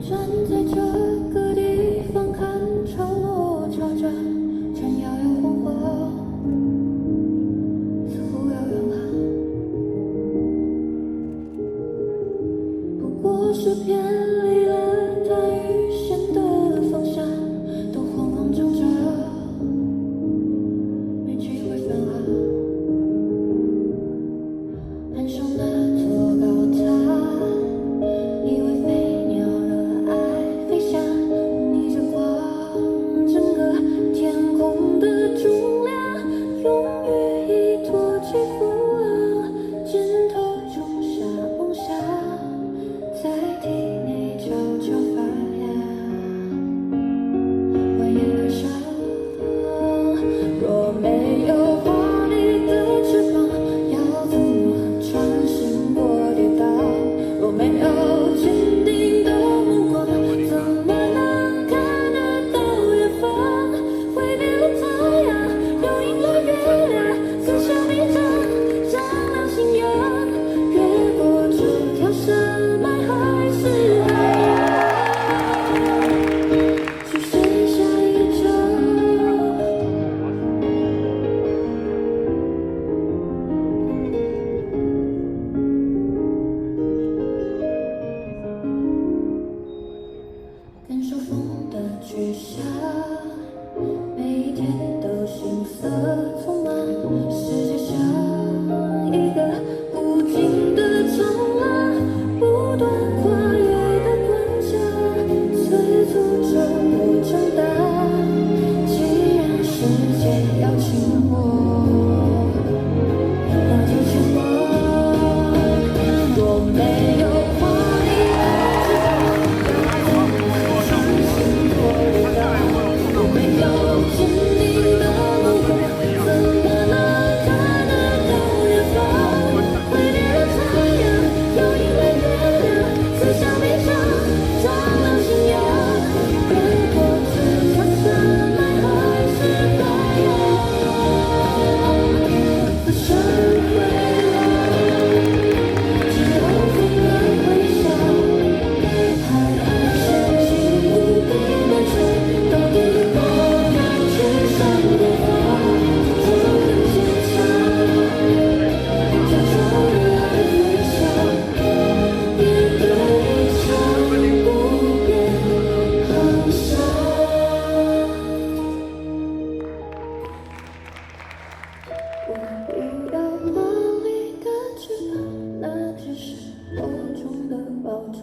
站在这个地方看潮落潮涨，船摇摇晃晃，似乎要远航。不过是偏离了它预先的方向，都慌慌张张，没机会返航。攀上那座高塔。 感受风的去向，每一天都行色匆忙，世界像一个无尽的长廊，不断跨越的关卡，催促着我长大。既然世界邀请我，那就前往。若没有我不要华丽的翅膀，那只是梦中的包装。